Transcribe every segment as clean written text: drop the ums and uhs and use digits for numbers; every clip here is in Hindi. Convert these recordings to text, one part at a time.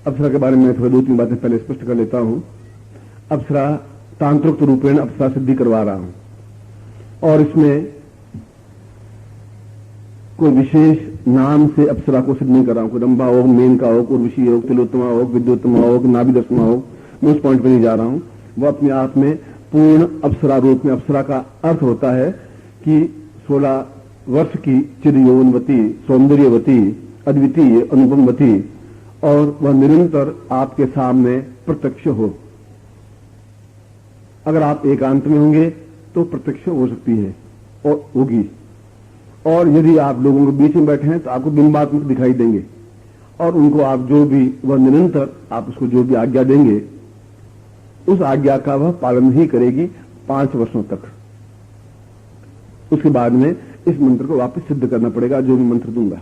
अप्सरा के बारे में थोड़ी 2-3 बातें पहले स्पष्ट कर लेता हूं। अप्सरा तांत्रिक रूपेण अप्सरा सिद्धि करवा रहा हूं और इसमें कोई विशेष नाम से अप्सरा को सिद्ध नहीं कर रहा हूं। कोई रंभा हो, मेनका हो, उर्वशी हो, तिलोत्तमा हो, विद्योत्तमा हो, नाभिदर्शमा हो, मैं उस पॉइंट पर नहीं जा रहा हूं। वो अपने आप में पूर्ण अप्सरा रूप में, अप्सरा का अर्थ होता है कि 16 वर्ष की चिर यौवनवती, सौंदर्यवती, अद्वितीय, अनुपमवती, और वह निरंतर आपके सामने प्रत्यक्ष हो। अगर आप एकांत में होंगे तो प्रत्यक्ष हो सकती है और होगी, और यदि आप लोगों के बीच में बैठे हैं तो आपको बिंबात्मक दिखाई देंगे, और उनको आप जो भी वह निरंतर आप उसको जो भी आज्ञा देंगे उस आज्ञा का वह पालन ही करेगी 5 वर्षों तक। उसके बाद में इस मंत्र को वापस सिद्ध करना पड़ेगा, जो भी मंत्र दूंगा।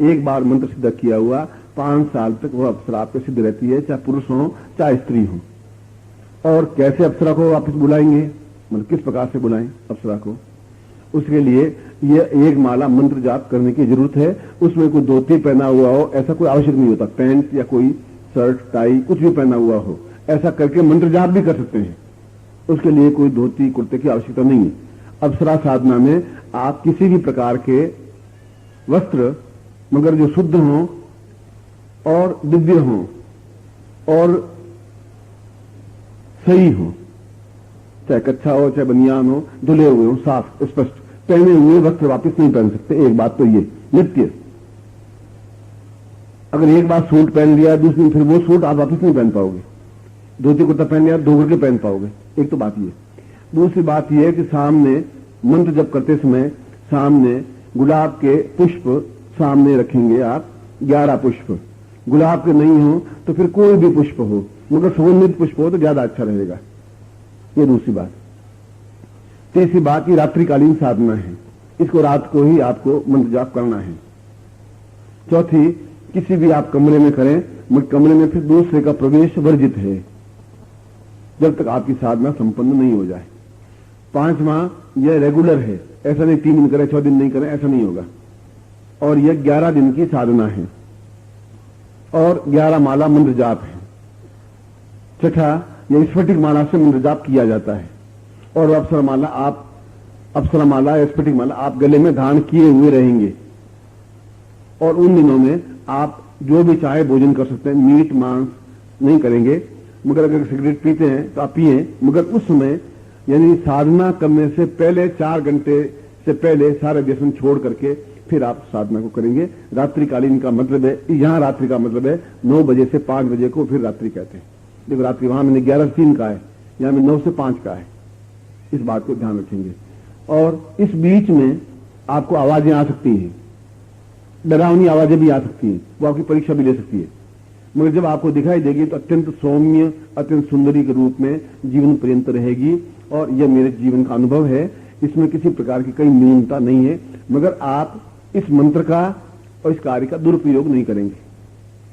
एक बार मंत्र सिद्ध किया हुआ 5 साल तक वह अप्सरा आप पे सिद्ध रहती है, चाहे पुरुष हो चाहे स्त्री हो। और कैसे अप्सरा को वापस बुलाएंगे, मतलब किस प्रकार से बुलाएं अप्सरा को, उसके लिए यह एक माला मंत्र जाप करने की जरूरत है। उसमें कोई धोती पहना हुआ हो ऐसा कोई आवश्यक नहीं होता, पैंट या कोई शर्ट टाई कुछ भी पहना हुआ हो, ऐसा करके मंत्र जाप भी कर सकते हैं। उसके लिए कोई धोती कुर्ते की आवश्यकता नहीं है। अप्सरा साधना में आप किसी भी प्रकार के वस्त्र, मगर जो शुद्ध हों और दिव्य हों और सही हो, चाहे कच्छा हो चाहे बनियान हो, धुले हुए हो, साफ स्पष्ट पहने हुए वस्त्र वापस नहीं पहन सकते। एक बात तो ये नित्य, अगर एक बार सूट पहन लिया दूसरी फिर वो सूट आप वापस नहीं पहन पाओगे। धोती कुर्ता पहन लिया 2 करके पहन पाओगे, एक तो बात ये। दूसरी बात यह है कि सामने मंत्र जप करते समय सामने गुलाब के पुष्प सामने रखेंगे आप, 11 पुष्प। गुलाब के नहीं हो तो फिर कोई भी पुष्प हो, मगर सुगंधित पुष्प हो तो ज्यादा अच्छा रहेगा। ये दूसरी बात। तीसरी बात ये रात्रिकालीन साधना है, इसको रात को ही आपको मंत्र जाप करना है। चौथी, किसी भी आप कमरे में करें, मगर कमरे में फिर दूसरे का प्रवेश वर्जित है जब तक आपकी साधना संपन्न नहीं हो जाए। 5वां, यह रेगुलर है, ऐसा नहीं 3 दिन करें 6 दिन नहीं करें, ऐसा नहीं होगा। और यह 11 दिन की साधना है और 11 माला मंत्र जाप है। छठा, यह स्फटिक माला से मंत्र जाप किया जाता है। और अप्सरा माला या स्फटिक माला आप गले में धारण किए हुए रहेंगे, और उन दिनों में आप जो भी चाहे भोजन कर सकते हैं। मीट मांस नहीं करेंगे, मगर अगर सिगरेट पीते हैं तो आप पिए, मगर उस समय यानी साधना करने से पहले 4 घंटे से पहले सारे व्यसन छोड़ करके फिर आप साधना को करेंगे। रात्रिकालीन का मतलब है, यहां रात्रि का मतलब है 9 बजे से 5 बजे को फिर रात्रि कहते हैं। देखो रात्रि वहां मैंने 11 से 3 का है, यहां में 9 से 5 का है। इस बात को ध्यान रखेंगे। और इस बीच में आपको आवाजें आ सकती हैं, डरावनी आवाजें भी आ सकती हैं, वो आपकी परीक्षा भी ले सकती है, मगर जब आपको दिखाई देगी तो अत्यंत सौम्य, अत्यंत सुंदरी के रूप में जीवन पर्यंत रहेगी। और यह मेरे जीवन का अनुभव है, इसमें किसी प्रकार की कोई न्यूनता नहीं है, मगर आप इस मंत्र का और इस कार्य का दुरुपयोग नहीं करेंगे।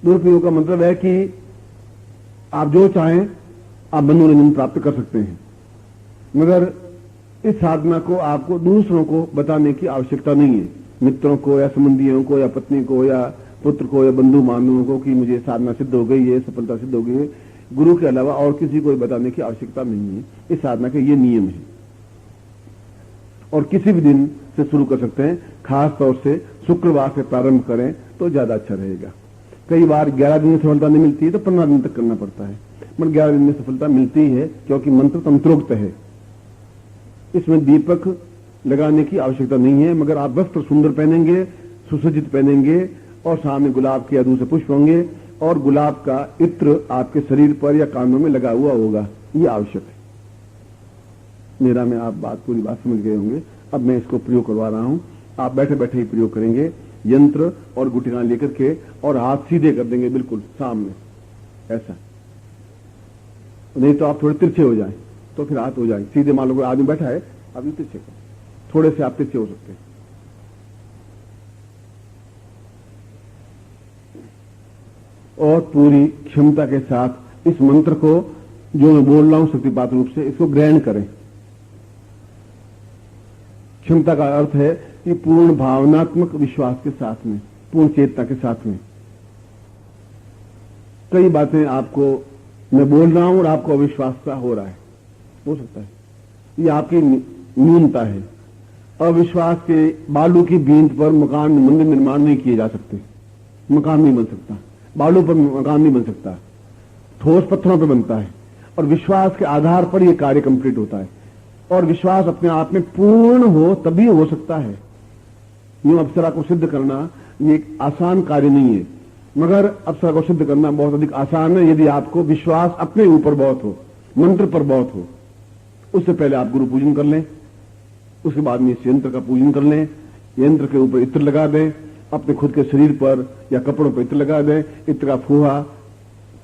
दुरुपयोग का मतलब है कि आप जो चाहें आप मनोरंजन प्राप्त कर सकते हैं, मगर इस साधना को आपको दूसरों को बताने की आवश्यकता नहीं है, मित्रों को या संबंधियों को या पत्नी को या पुत्र को या बंधु बांधवों को कि मुझे साधना सिद्ध हो गई है, सफलता सिद्ध हो गई है। गुरु के अलावा और किसी को बताने की आवश्यकता नहीं है। इस साधना के ये नियम है और किसी भी दिन से शुरू कर सकते हैं। खास तौर से शुक्रवार से प्रारंभ करें तो ज्यादा अच्छा रहेगा। कई बार 11 दिन में सफलता नहीं मिलती है तो 15 दिन तक करना पड़ता है, मगर 11 दिन में सफलता मिलती है क्योंकि मंत्र तंत्रोक्त है। इसमें दीपक लगाने की आवश्यकता नहीं है, मगर आप वस्त्र सुंदर पहनेंगे, सुसज्जित पहनेंगे और सामने गुलाब के या दूसरे पुष्प होंगे और गुलाब का इत्र आपके शरीर पर या कानों में लगा हुआ होगा। ये आवश्यक है। मेरा में आप पूरी बात समझ गए होंगे। अब मैं इसको प्रयोग करवा रहा हूं, आप बैठे बैठे ही प्रयोग करेंगे। यंत्र और गुटियां लेकर के और हाथ सीधे कर देंगे बिल्कुल सामने, ऐसा नहीं तो आप थोड़े तिरछे हो जाएं तो फिर हाथ हो जाए सीधे। मान लो आदमी बैठा है, आप तिरछे करो, थोड़े से आप तिरछे हो सकते हैं। और पूरी क्षमता के साथ इस मंत्र को जो मैं बोल रहा हूं शक्तिपात रूप से इसको ग्रहण करें। क्षमता का अर्थ है कि पूर्ण भावनात्मक विश्वास के साथ में, पूर्ण चेतना के साथ में। कई बातें आपको मैं बोल रहा हूं और आपको अविश्वास सा हो रहा है, हो सकता है ये आपकी न्यूनता है। अविश्वास के बालू की बींद पर मकान मंदिर निर्माण नहीं किए जा सकते, मकान नहीं बन सकता, बालू पर मकान नहीं बन सकता, ठोस पत्थरों पर बनता है। और विश्वास के आधार पर यह कार्य कंप्लीट होता है। और विश्वास अपने आप में पूर्ण हो तभी हो सकता है। यूं अप्सरा को सिद्ध करना ये एक आसान कार्य नहीं है, मगर अप्सरा को सिद्ध करना बहुत अधिक आसान है यदि आपको विश्वास अपने ऊपर बहुत हो, मंत्र पर बहुत हो। उससे पहले आप गुरु पूजन कर लें, उसके बाद में इस यंत्र का पूजन कर लें, यंत्र के ऊपर इत्र लगा दें, अपने खुद के शरीर पर या कपड़ों पर इत्र लगा दें, इत्र का फूहा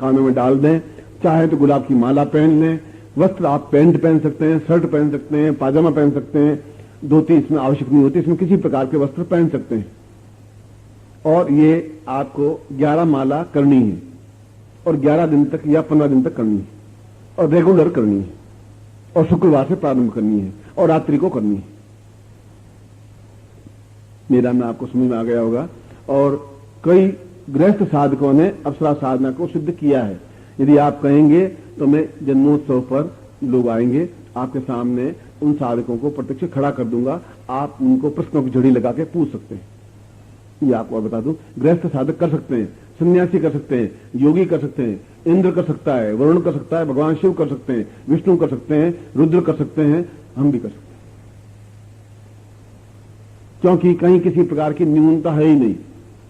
कानों में डाल दें, चाहे तो गुलाब की माला पहन लें। वस्त्र आप पैंट पहन सकते हैं, शर्ट पहन सकते हैं, पाजामा पहन सकते हैं, धोती इसमें आवश्यक नहीं होती, इसमें किसी प्रकार के वस्त्र पहन सकते हैं। और ये आपको 11 माला करनी है और 11 दिन तक या 15 दिन तक करनी है और रेगुलर करनी है और शुक्रवार से प्रारंभ करनी है और रात्रि को करनी है। मेरा में आपको समझ में आ गया होगा। और कई गृहस्थ साधकों ने अप्सरा साधना को सिद्ध किया है। यदि आप कहेंगे तो मैं जन्मोत्सव पर लोग आएंगे, आपके सामने उन साधकों को प्रत्यक्ष खड़ा कर दूंगा, आप उनको प्रश्नों की झड़ी लगा के पूछ सकते हैं। ये आपको बता दूं, गृहस्थ साधक कर सकते हैं, सन्यासी कर सकते हैं, योगी कर सकते हैं, इंद्र कर सकता है, वरुण कर सकता है, भगवान शिव कर सकते हैं, विष्णु कर सकते हैं, रुद्र कर सकते हैं, हम भी कर सकते हैं। क्योंकि कहीं किसी प्रकार की न्यूनता है ही नहीं।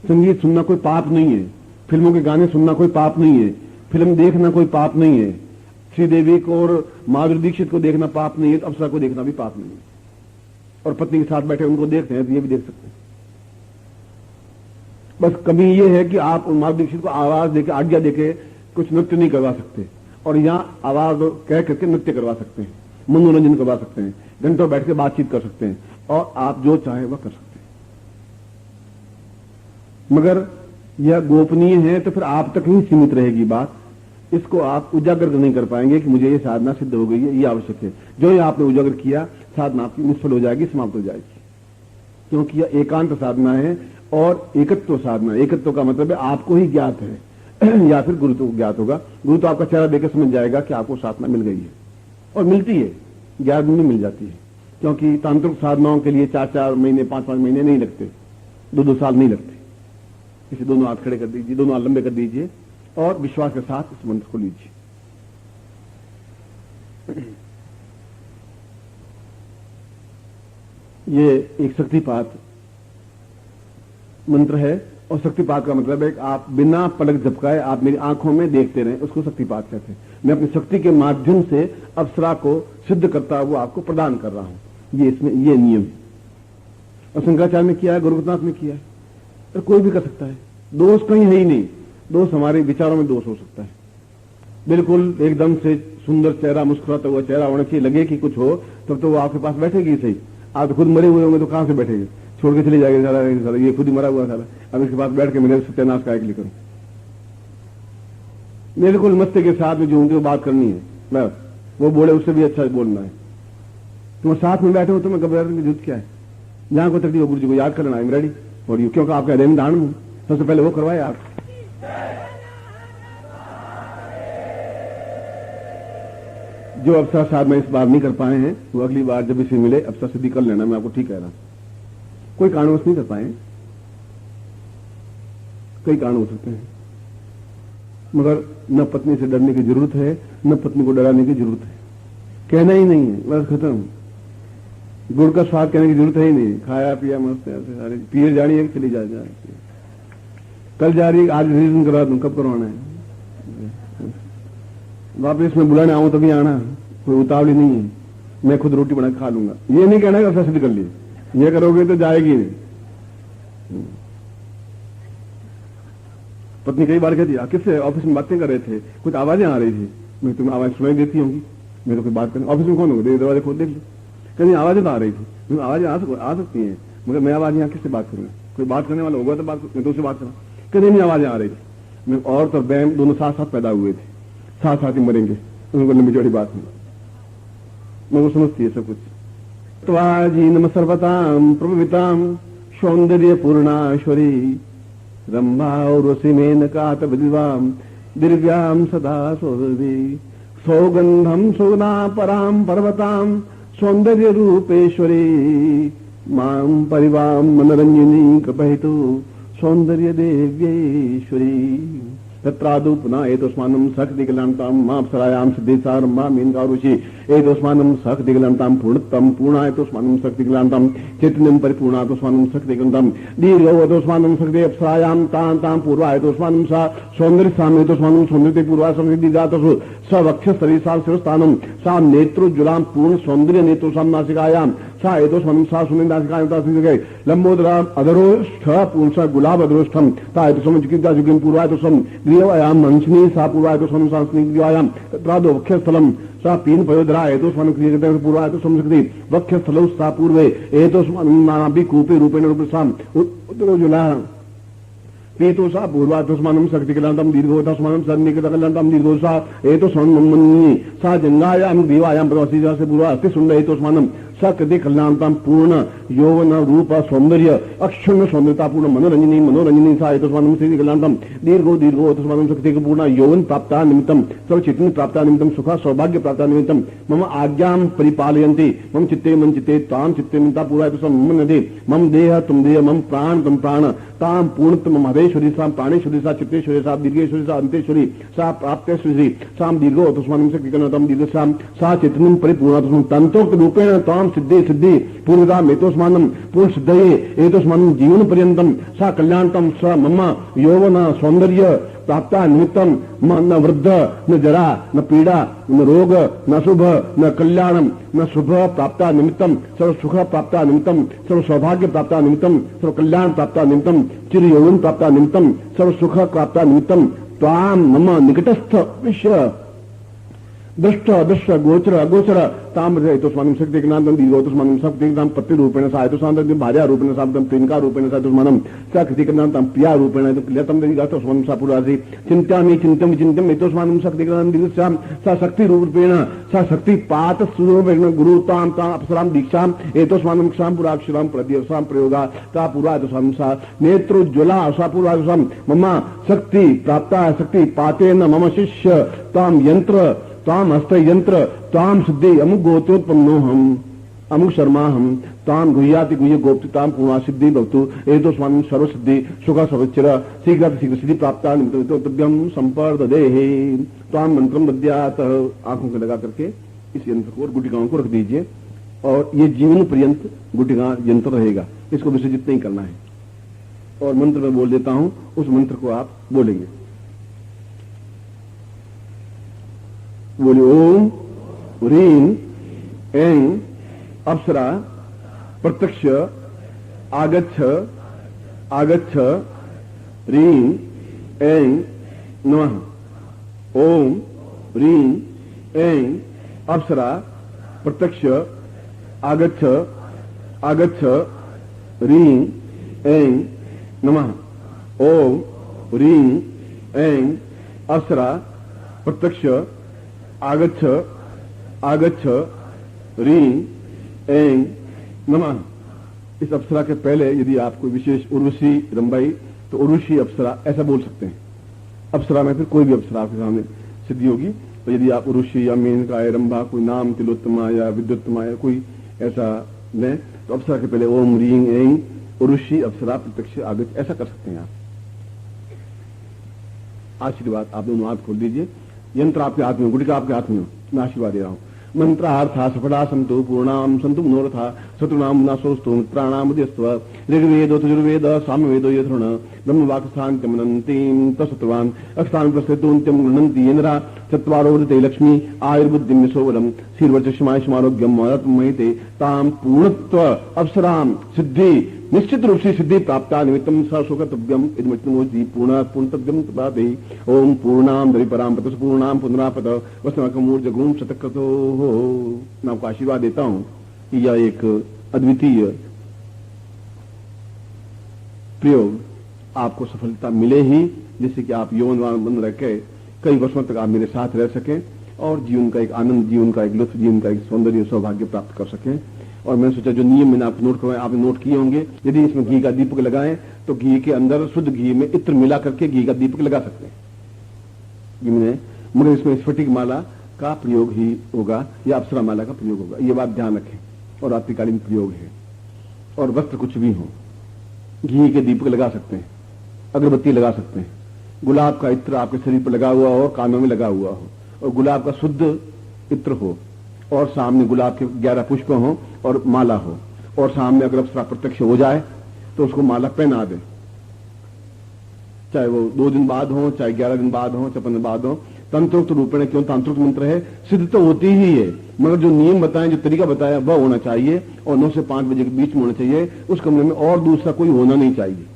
संगीत सुनना कोई पाप नहीं है, फिल्मों के गाने सुनना कोई पाप नहीं है, फिल्म देखना कोई पाप नहीं है, श्रीदेवी को और माधुरी दीक्षित को देखना पाप नहीं है, तो अप्सरा को देखना भी पाप नहीं है। और पत्नी के साथ बैठे उनको देखते हैं तो ये भी देख सकते हैं। बस कमी ये है कि आप माधुरी दीक्षित को आवाज देके, आज्ञा देके कुछ नृत्य नहीं करवा सकते, और यहां आवाज कह करके नृत्य करवा सकते हैं, मनोरंजन करवा सकते हैं, घंटों बैठ के बातचीत कर सकते हैं, और आप जो चाहे वह कर सकते हैं। मगर यह गोपनीय है तो फिर आप तक ही सीमित रहेगी बात। इसको आप उजागर नहीं कर पाएंगे कि मुझे ये साधना सिद्ध हो गई है, ये आवश्यक है। जो ही आपने उजागर किया, साधना आपकी निष्फल हो जाएगी, समाप्त हो जाएगी। क्योंकि यह एकांत साधना है और एकत्व साधना। एकत्व का मतलब है आपको ही ज्ञात है या फिर गुरु को ज्ञात होगा। गुरु तो आपका चेहरा देकर समझ जाएगा कि आपको साधना मिल गई है, और मिलती है, 11 दिन में मिल जाती है। क्योंकि तांत्रिक साधनाओं के लिए 4-4 महीने 5-5 महीने नहीं लगते, 2-2 साल नहीं लगते। इसे दोनों हाथ खड़े कर दीजिए, दोनों हाथ लंबे कर दीजिए और विश्वास के साथ इस मंत्र को लीजिए। ये एक शक्तिपात मंत्र है, और शक्तिपात का मतलब है कि आप बिना पलक झपकाए आप मेरी आंखों में देखते रहें, उसको शक्तिपात कहते हैं। मैं अपनी शक्ति के माध्यम से अप्सरा को सिद्ध करता हुआ आपको प्रदान कर रहा हूं। ये इसमें ये नियम है। और शंकराचार्य ने किया है, गुरुनाथ ने किया है, और कोई भी कर सकता है। दोष कहीं है ही नहीं। दोष हमारे विचारों में दोष हो सकता है। बिल्कुल एकदम से सुंदर चेहरा, मुस्कुराता हुआ चेहरा होना चाहिए, लगे कि कुछ हो, तब तो वो आपके पास बैठेगी सही। आप तो खुद मरे हुए होंगे तो कहां से बैठेंगे, छोड़ के चले जाएंगे, सारा ये खुद ही मरा हुआ सारा, अब इसके पास बैठ के मेरे सत्यानाश का लिए करूं। बिल्कुल मस्ती के साथ में जो उनकी बात करनी है, मैं वो बोले उससे भी अच्छा बोलना है। तुम साथ में बैठे हो, तुम्हें घबराने की जरूरत क्या है? जहां को तकलीफ हो गुरु जी को याद कर लेना, I am ready for you, क्योंकि आपका हृदय में धारण हूं। सबसे पहले वो करवाए आप। जो अप्सरा साधना इस बार नहीं कर पाए हैं, वो अगली बार जब इसे मिले अप्सरा सिद्धि कर लेना। मैं आपको ठीक कह रहा हूं। कोई कारणवश नहीं कर पाए, कई कारण हो सकते हैं, मगर न पत्नी से डरने की जरूरत है, न पत्नी को डराने की जरूरत है। कहना ही नहीं है, बस खत्म। गुड़ का स्वाद कहने की जरूरत है ही नहीं। खाया पिया मस्त ऐसे सारे पिए जानी है, चली जा कल जा रही, आज रिविजन करवा दूं, कब करवाना है, वापिस मैं बुलाने आऊं तभी आना, कोई उतावली नहीं है। मैं खुद रोटी बना खा लूंगा। ये नहीं कहना कि अफसर सिद्ध कर लिए, ये करोगे तो जाएगी नहीं। पत्नी कई बार कहती है, किससे ऑफिस में बातें कर रहे थे, कुछ आवाजें आ रही थी। मैं तुम्हें आवाज सुनाई देती होंगी, मैं तो कोई बात करनी, ऑफिस में कौन होगा, दरवाजे खोल देख लो। कहीं आवाजें तो आ रही थी, आवाजें आ सकती हैं, मगर मैं आवाज यहाँ किससे बात करूंगा? कोई बात करने वाला होगा तो बात, मैं तो उससे बात करूँ। कहीं नहीं आवाजें आ रही थी। मैं और तो बैम दोनों साथ साथ पैदा हुए थे, साथ साथ ही मरेंगे, उनको लंबी चौड़ी बात नहीं, मैं वो समझती है सब कुछ। त्वाजीनम सर्वताम प्रभविताम सौंदर्य पूर्णाश्वरी रंभा और मेनकात विद्वाम दीर्घ्याम सदा सौरभि सौगंधम सुगना पराम पर्वताम सौंदर्य रूपेश्वरी माम परिवाम मनरंजनी कृपहितु सौंदर्य देव्येश्वरी तत्रादु पुनः एतस्मानं सखदिगलान्तां माप्सरायां सिद्धेसारम्भा मीनकारुषि एतस्मानं सखदिगलान्तां पूर्णत्वं पूर्णायतस्मानं सखदिगलान्तां चैतन्यं परिपूर्णातस्मानं सखदिगलान्तां दीर्घवतस्मानं सखदे अप्सरायां तां पूर्वायतस्मानं सा सौन्दर्यसामेतस्मानं सौन्दर्यते पूर्वा संसिद्धिजातसु स वक्षस्थलीसा शिरस्थानं सा नेत्रोज्ज्वलां पूर्ण सौन्दर्य नेत्रोसां नासिकायां सा एतस्मानं सा सुनिन्दासिकायां लंबोदरा अधरोष्ठ पूर्ण गुलाब अधरोष्ठम ता एतस्मानं जुगिं पूर्वायतस्मानं ग्रीवायाम मंचनी सा पूर्वायतस्मानं सांस्निक ग्रीवायां तत्रादो वक्षस्थलं सा पीन पयोधरा एतस्मानं क्रियते पूर्वायतस्मानं संस्कृति वक्षस्थलौ सा पूर्वे एतस्मानं नाभि कूपे रूपेण रूपसाम उत्तरोज्ज्वला पीतो सा पूर्वातस्मानं शक्तिकलान्तं दीर्घोतस्मानं सन्निकटकलान्तं दीर्घोसा एतस्मानं मन्नि सा जंगायां ग्रीवायां प्रवासिजा से पूर्वा अतिसुंदर एतस्मानं सकृति कल्याणतां पूर्ण यौवन रूप सौंदर्य अक्षुण्ण सौंदर्यतापूर्ण मनोरंजनी सा एतस्मानं स्थिति कल्याणतां दीर्घो तस्मानं शक्ति पूर्ण यौवन प्राप्ता निमित्तं सर्वचित्तं प्राप्ता निमित्तं सुख सौभाग्य प्राप्ता निमित्तं मम आज्ञां परिपालयन्ति मम चित्ते मन चित्ते तां चित्ते मिता पूर्वायतस्मानं मम नदे मम देह तुम देह मम प्राण तुम प्राण तां पूर्णत्व मम हरेश्वरी सा प्राणेश्वरी सा चित्तेश्वरी सा दीर्घेश्वरी सा अंतेश्वरी सा प्राप्तेश्वरी सा दीर्घो तस्मानं शक्ति कल्याणतां दीर्घसां सा चित्तं परिपूर्णातस्मानं तंतोक्त रूपेण तां सिद्धे सिद्धि पूर्णताम एतस्मानं पूर्ण सिद्धये एतस्मानं जीवन पर्यन्तं सा कल्याणतं स मम यौवन सौंदर्य प्राप्ता निमित्तं न वृद्ध न जरा न पीड़ा न रोग न शुभ न कल्याणम न शुभ प्राप्ता निमित्तं सर्व सुख प्राप्ता निमित्तं सर्व सौभाग्य प्राप्ता निमित्तं सर्व कल्याण प्राप्ता निमित्तं चिर यौवन प्राप्ता निमित्तं सर्व सुख प्राप्ता निमित्तं त्वां मम निकटस्थ विश्व दृष्ट अदृष्ट गोचर अगोचर ताम्र एतस्मानं शक्ति ज्ञानं दीर्घोतस्मानं शक्ति ज्ञानं पत्ति रूपेण सा एतस्मानं भार्या रूपेण सा प्रेमिका रूपेण सा एतस्मानं शक्ति ज्ञानं प्रिया रूपेण क्रियतं दीर्घोतस्मानं सा पुरासि चिन्त्यामि चिन्त्यं विचिन्त्यं एतस्मानं शक्ति ज्ञानं दीर्घस्यां सा शक्ति रूपेण सा शक्ति पात स्वरूपेण गुरुतां तां अप्सरां दीक्षां एतस्मानं क्षां पुराक्षरां प्रदिवसां प्रयोगा ता पुरातस्मानं सा नेत्रोज्ज्वला सा पुरातस्मां मम शक्ति प्राप्ता शक्ति पातेन मम शिष्य तां यंत्र ताम हस्त यंत्र ताम सिद्धि अमुक गोत्रोत्पन्नोहम अमुक शर्माहम ताम गुह्याति गुह्य गोप्तिताम पूर्णा सिद्धि भक्तु एतस्मानं सर्व सिद्धि सुख सर्वचिर शीघ्र सिद्धि प्राप्ता निमित्तव्यम संपर्ददेहि ताम मंत्रम दद्यात आंखों को लगा करके इस यंत्र को और गुटिकाओं को रख दीजिए और ये जीवन पर्यंत गुटिका यंत्र रहेगा, इसको विसर्जित नहीं करना है। और मंत्र में बोल देता हूं, उस मंत्र को आप बोलेंगे। बोले ओम ह्रीं ऐं अप्सरा प्रत्यक्ष आगच्छ आगच्छ ह्रीं ऐं नमः। ओम ह्रीं ऐं अप्सरा प्रत्यक्ष आगच्छ आगच्छ ह्रीं ऐं नमः। ओम ह्रीं ऐं अप्सरा प्रत्यक्ष आगच्छ आगच्छ ह्रीं ऐं नमः। इस अप्सरा के पहले यदि आपको विशेष उर्वशी रंबाई तो उर्वशी अप्सरा ऐसा बोल सकते हैं। अप्सरा में फिर कोई भी अप्सरा आपके सामने सिद्धि होगी, तो यदि आप उर्वशी या मेनका या रंभा कोई नाम तिलोत्तमा या विद्युत्तमा या कोई ऐसा लें तो अप्सरा के पहले ओम ह्रीं ऐं उर्वशी अप्सरा प्रत्यक्ष आगच्छ ऐसा कर सकते हैं आप। आशीर्वाद आप दोनों हाथ खोल दीजिए, यंत्र आपके हाथ में, गुटिका आपके हाथ में, मैं आशीर्वाद दे रहा हूं। मंत्रार्था सफला संतु पूर्णाम संतु मनोरथा शत्रुनाम नाशोस्तु मित्राणाम उदयस्व ऋग्वेदो यजुर्वेद सामवेदो यथुर्ण ब्रह्मवाक्स्थान्त्यमनन्तीं तत्सत्वान् अक्षतान् प्रस्तुन्त्यं गृह्णन्ति येनरा चत्वारोदते लक्ष्मी आयुर्बुद्धिं यशोबलं शीर्वर्चस्मायुष्मारोग्यं मातमहिते तां पूर्णत्व अप्सरां सिद्धि निश्चित रूप से सिद्धि प्राप्ता निमित्तं ससुखतव्यम इदमित्तमोति पूर्णतव्यम तदाते। ओम पूर्णाम दरिपराम पतस पूर्णाम पुनरापत वस्त्रकमूर्जगुम शतक्रतो हो। मैं आपको आशीर्वाद देता हूं कि यह एक अद्वितीय प्रयोग आपको सफलता मिले ही, जिससे कि आप यौवन बंद रह के कई वर्षों तक आप मेरे साथ रह सकें और जीवन का एक आनंद, जीवन का एक लुत्फ, जीवन का एक सौंदर्य सौभाग्य प्राप्त कर सकें। और मैंने सोचा जो नियम मैंने आपको नोट करवाए आपने नोट किए होंगे। यदि इसमें घी का दीपक लगाएं तो घी के अंदर शुद्ध घी में इत्र मिला करके घी का दीपक लगा सकते हैं। मगर इसमें स्फटिक माला का प्रयोग ही होगा या अप्सरा माला का प्रयोग होगा, ये बात ध्यान रखें। और रात्रिकालीन प्रयोग है। और वस्त्र कुछ भी हो, घी के दीपक लगा सकते हैं, अगरबत्ती लगा सकते हैं, गुलाब का इत्र आपके शरीर पर लगा हुआ हो, कानों में लगा हुआ हो, और गुलाब का शुद्ध इत्र हो, और सामने गुलाब के 11 पुष्प हो और माला हो, और सामने अगर अप्सरा प्रत्यक्ष हो जाए तो उसको माला पहना दे, चाहे वो 2 दिन बाद हो, चाहे 11 दिन बाद हो, 56 दिन बाद हो। तंत्रोक्त रूपेण, क्यों तांत्रिक मंत्र है, सिद्ध तो होती ही है, मगर जो नियम बताएं, जो तरीका बताया वह होना चाहिए, और 9 से 5 बजे के बीच में होना चाहिए। उस कमरे में और दूसरा कोई होना नहीं चाहिए।